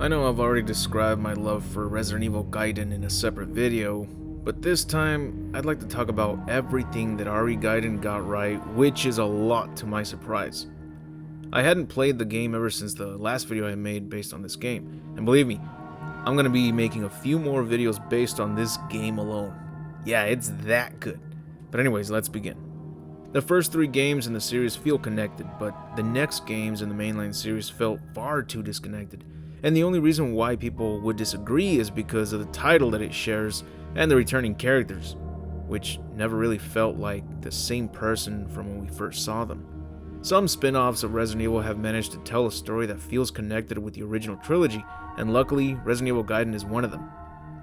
I know I've already described my love for Resident Evil Gaiden in a separate video, but this time I'd like to talk about everything that RE Gaiden got right, which is a lot to my surprise. I hadn't played the game ever since the last video I made based on this game, and believe me, I'm going to be making a few more videos based on this game alone. Yeah, it's that good. But anyways, let's begin. The first 3 games in the series feel connected, but the next games in the mainline series felt far too disconnected. And the only reason why people would disagree is because of the title that it shares and the returning characters, which never really felt like the same person from when we first saw them. Some spin-offs of Resident Evil have managed to tell a story that feels connected with the original trilogy, and luckily, Resident Evil Gaiden is one of them.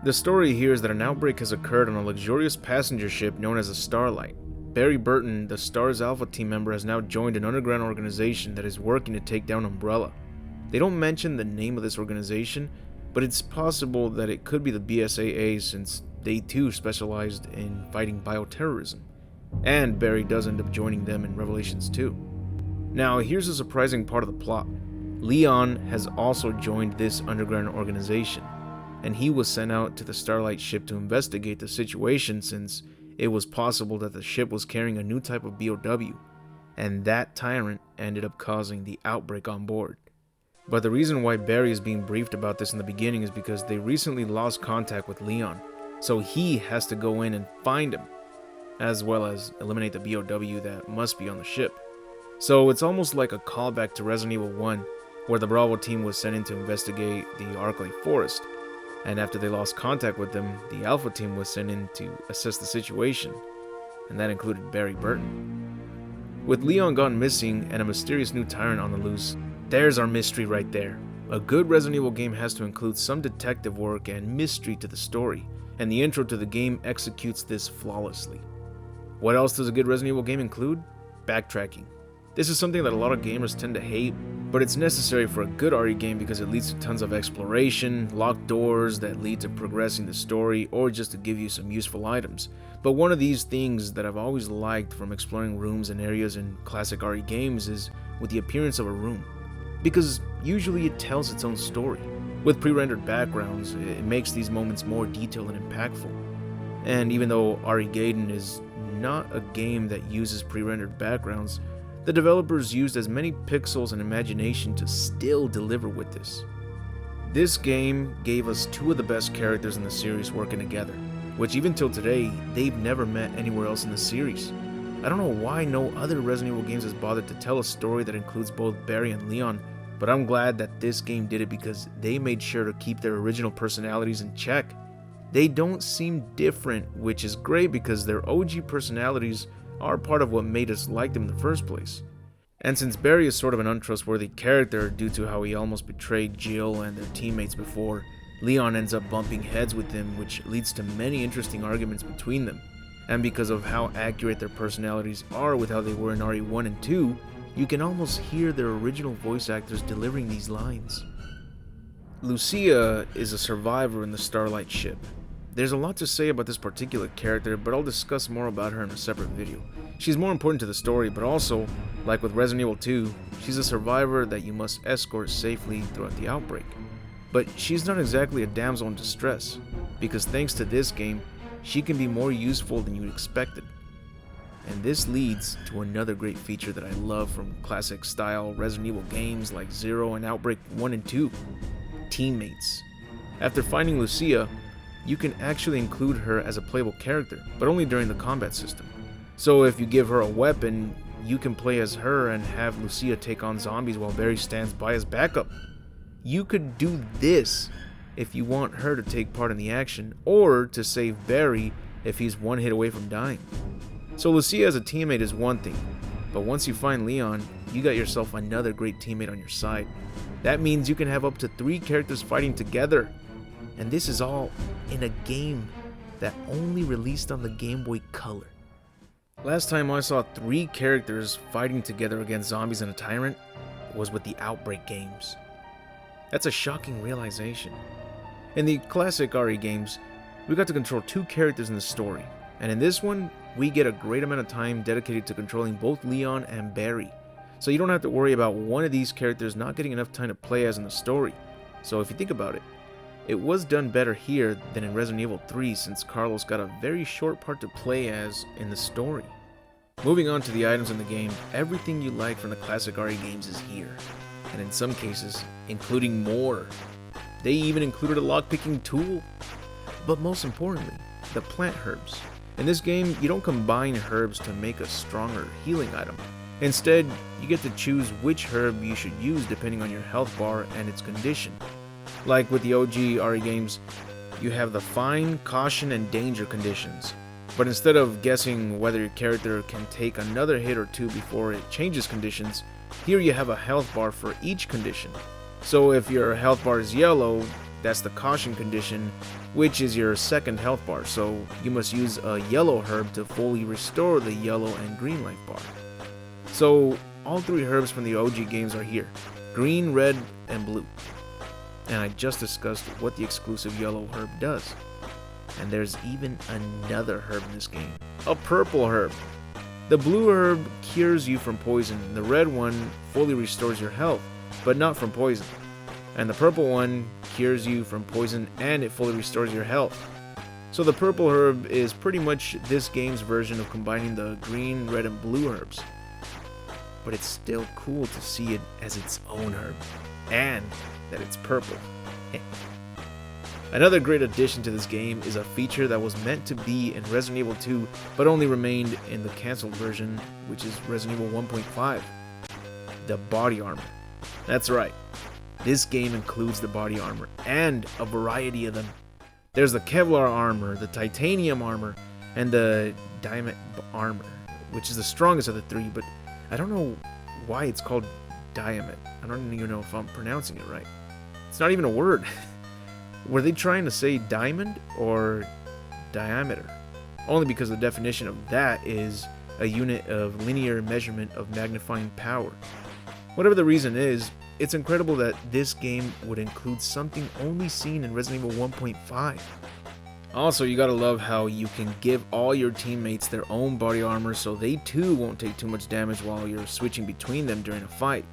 The story here is that an outbreak has occurred on a luxurious passenger ship known as the Starlight. Barry Burton, the STARS Alpha team member, has now joined an underground organization that is working to take down Umbrella. They don't mention the name of this organization, but it's possible that it could be the BSAA since they too specialized in fighting bioterrorism. And Barry does end up joining them in Revelations 2. Now, here's a surprising part of the plot. Leon has also joined this underground organization, and he was sent out to the Starlight ship to investigate the situation since it was possible that the ship was carrying a new type of BOW, and that tyrant ended up causing the outbreak on board. But the reason why Barry is being briefed about this in the beginning is because they recently lost contact with Leon, so he has to go in and find him, as well as eliminate the BOW that must be on the ship. So it's almost like a callback to Resident Evil 1, where the Bravo team was sent in to investigate the Arklay Forest, and after they lost contact with them, the Alpha team was sent in to assess the situation, and that included Barry Burton. With Leon gone missing and a mysterious new tyrant on the loose, there's our mystery right there. A good Resident Evil game has to include some detective work and mystery to the story, and the intro to the game executes this flawlessly. What else does a good Resident Evil game include? Backtracking. This is something that a lot of gamers tend to hate, but it's necessary for a good RE game because it leads to tons of exploration, locked doors that lead to progressing the story, or just to give you some useful items. But one of these things that I've always liked from exploring rooms and areas in classic RE games is with the appearance of a room, because usually it tells its own story. With pre-rendered backgrounds, it makes these moments more detailed and impactful. And even though RE Gaiden is not a game that uses pre-rendered backgrounds, the developers used as many pixels and imagination to still deliver with this. This game gave us 2 of the best characters in the series working together, which even till today, they've never met anywhere else in the series. I don't know why no other Resident Evil games has bothered to tell a story that includes both Barry and Leon, but I'm glad that this game did it because they made sure to keep their original personalities in check. They don't seem different, which is great because their OG personalities are part of what made us like them in the first place. And since Barry is sort of an untrustworthy character due to how he almost betrayed Jill and their teammates before, Leon ends up bumping heads with him, which leads to many interesting arguments between them. And because of how accurate their personalities are with how they were in RE1 and 2, you can almost hear their original voice actors delivering these lines. Lucia is a survivor in the Starlight ship. There's a lot to say about this particular character, but I'll discuss more about her in a separate video. She's more important to the story, but also, like with Resident Evil 2, she's a survivor that you must escort safely throughout the outbreak. But she's not exactly a damsel in distress, because thanks to this game, she can be more useful than you'd expected. And this leads to another great feature that I love from classic style Resident Evil games like Zero and Outbreak 1 and 2, teammates. After finding Lucia, you can actually include her as a playable character, but only during the combat system. So if you give her a weapon, you can play as her and have Lucia take on zombies while Barry stands by as backup. You could do this if you want her to take part in the action, or to save Barry if he's one hit away from dying. So Lucia as a teammate is one thing, but once you find Leon, you got yourself another great teammate on your side. That means you can have up to 3 characters fighting together. And this is all in a game that only released on the GameBoy Color. Last time I saw 3 characters fighting together against zombies and a tyrant was with the Outbreak games. That's a shocking realization. In the classic RE games, we got to control 2 characters in the story, and in this one, we get a great amount of time dedicated to controlling both Leon and Barry. So you don't have to worry about one of these characters not getting enough time to play as in the story. So if you think about it, it was done better here than in Resident Evil 3 since Carlos got a very short part to play as in the story. Moving on to the items in the game, everything you like from the classic RE games is here, and in some cases, including more. They even included a lockpicking tool. But most importantly, the plant herbs. In this game, you don't combine herbs to make a stronger healing item. Instead, you get to choose which herb you should use depending on your health bar and its condition. Like with the OG RE games, you have the fine, caution, and danger conditions. But instead of guessing whether your character can take another hit or two before it changes conditions, here you have a health bar for each condition. So if your health bar is yellow, that's the caution condition, which is your second health bar, so you must use a yellow herb to fully restore the yellow and green life bar. So all three herbs from the OG games are here, green, red, and blue. And I just discussed what the exclusive yellow herb does. And there's even another herb in this game, a purple herb. The blue herb cures you from poison, and the red one fully restores your health, but not from poison. And the purple one cures you from poison and it fully restores your health. So the purple herb is pretty much this game's version of combining the green, red, and blue herbs. But it's still cool to see it as its own herb, and that it's purple. Another great addition to this game is a feature that was meant to be in Resident Evil 2, but only remained in the cancelled version, which is Resident Evil 1.5. The body armor. That's right. This game includes the body armor, and a variety of them. There's the Kevlar armor, the titanium armor, and the diamond armor, which is the strongest of the three, but I don't know why it's called diamond. I don't even know if I'm pronouncing it right. It's not even a word. Were they trying to say diamond or diameter? Only because the definition of that is a unit of linear measurement of magnifying power. Whatever the reason is, it's incredible that this game would include something only seen in Resident Evil 1.5. Also, you gotta love how you can give all your teammates their own body armor so they too won't take too much damage while you're switching between them during a fight.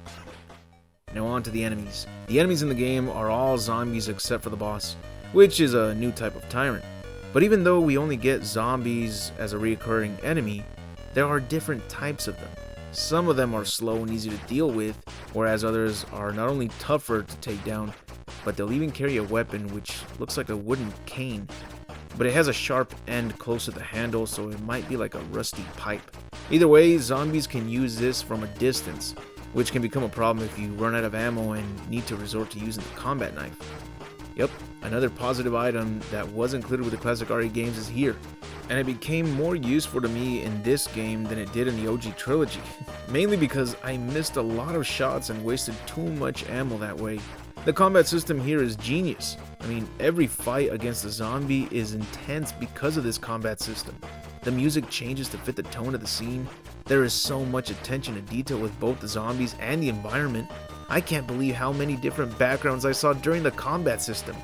Now on to the enemies. The enemies in the game are all zombies except for the boss, which is a new type of tyrant. But even though we only get zombies as a recurring enemy, there are different types of them. Some of them are slow and easy to deal with, whereas others are not only tougher to take down, but they'll even carry a weapon which looks like a wooden cane. But it has a sharp end close to the handle, so it might be like a rusty pipe. Either way, zombies can use this from a distance, which can become a problem if you run out of ammo and need to resort to using the combat knife. Yep, another positive item that was included with the classic RE games is here, and it became more useful to me in this game than it did in the OG trilogy, mainly because I missed a lot of shots and wasted too much ammo that way. The combat system here is genius. I mean, every fight against a zombie is intense because of this combat system. The music changes to fit the tone of the scene. There is so much attention to detail with both the zombies and the environment. I can't believe how many different backgrounds I saw during the combat system.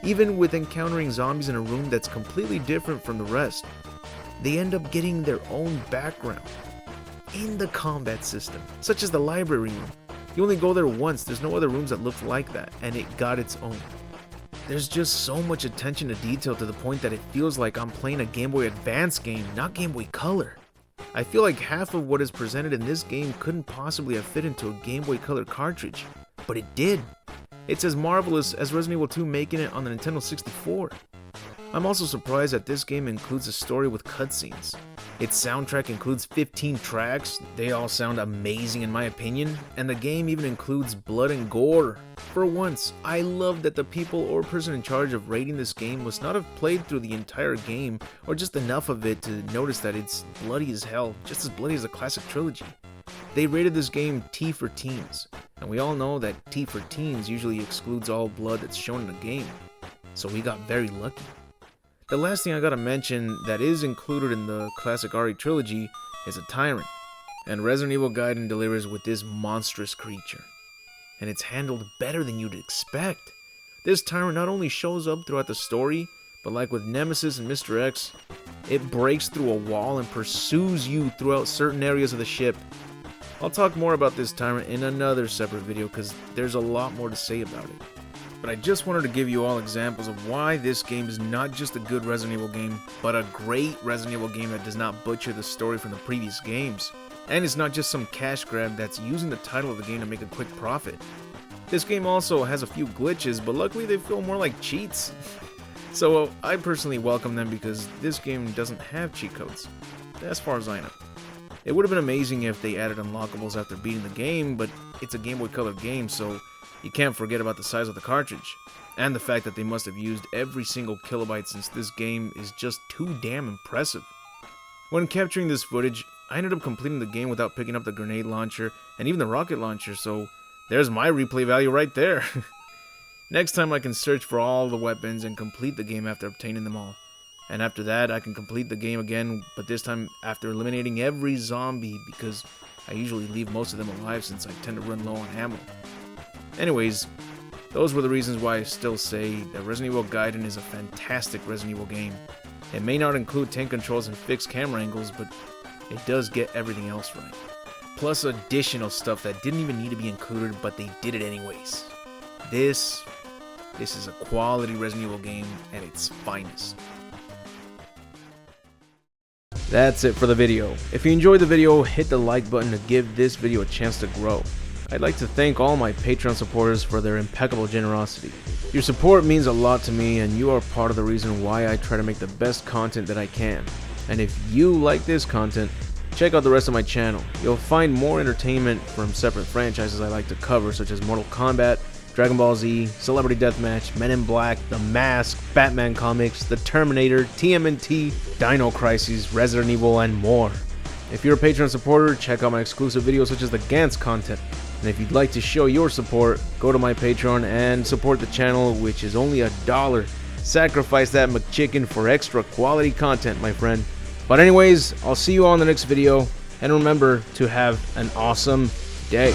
Even with encountering zombies in a room that's completely different from the rest, they end up getting their own background in the combat system, such as the library room. You only go there once, there's no other rooms that look like that, and it got its own. There's just so much attention to detail to the point that it feels like I'm playing a Game Boy Advance game, not Game Boy Color. I feel like half of what is presented in this game couldn't possibly have fit into a Game Boy Color cartridge, but it did. It's as marvelous as Resident Evil 2 making it on the Nintendo 64. I'm also surprised that this game includes a story with cutscenes. Its soundtrack includes 15 tracks, they all sound amazing in my opinion, and the game even includes blood and gore. For once, I love that the people or person in charge of rating this game must not have played through the entire game, or just enough of it to notice that it's bloody as hell, just as bloody as the classic trilogy. They rated this game T for teens, and we all know that T for teens usually excludes all blood that's shown in the game, so we got very lucky. The last thing I gotta mention that is included in the classic RE trilogy is a tyrant, and Resident Evil Gaiden delivers with this monstrous creature. And it's handled better than you'd expect. This tyrant not only shows up throughout the story, but like with Nemesis and Mr. X, it breaks through a wall and pursues you throughout certain areas of the ship. I'll talk more about this tyrant in another separate video because there's a lot more to say about it. But I just wanted to give you all examples of why this game is not just a good Resident Evil game, but a great Resident Evil game that does not butcher the story from the previous games. And it's not just some cash grab that's using the title of the game to make a quick profit. This game also has a few glitches, but luckily they feel more like cheats. So I personally welcome them because this game doesn't have cheat codes, as far as I know. It would have been amazing if they added unlockables after beating the game, but it's a GameBoy Color game, so you can't forget about the size of the cartridge, and the fact that they must have used every single kilobyte since this game is just too damn impressive. When capturing this footage, I ended up completing the game without picking up the grenade launcher and even the rocket launcher, so there's my replay value right there. Next time I can search for all the weapons and complete the game after obtaining them all. And after that I can complete the game again, but this time after eliminating every zombie because I usually leave most of them alive since I tend to run low on ammo. Anyways, those were the reasons why I still say that Resident Evil Gaiden is a fantastic Resident Evil game. It may not include tank controls and fixed camera angles, but it does get everything else right. Plus additional stuff that didn't even need to be included, but they did it anyways. This is a quality Resident Evil game at its finest. That's it for the video. If you enjoyed the video, hit the like button to give this video a chance to grow. I'd like to thank all my Patreon supporters for their impeccable generosity. Your support means a lot to me, and you are part of the reason why I try to make the best content that I can. And if you like this content, check out the rest of my channel. You'll find more entertainment from separate franchises I like to cover, such as Mortal Kombat, Dragon Ball Z, Celebrity Deathmatch, Men in Black, The Mask, Batman comics, The Terminator, TMNT, Dino Crisis, Resident Evil, and more. If you're a Patreon supporter, check out my exclusive videos such as the Gantz content. And if you'd like to show your support, go to my Patreon and support the channel, which is only $1. Sacrifice that McChicken for extra quality content, my friend. But anyways, I'll see you all in the next video, and remember to have an awesome day.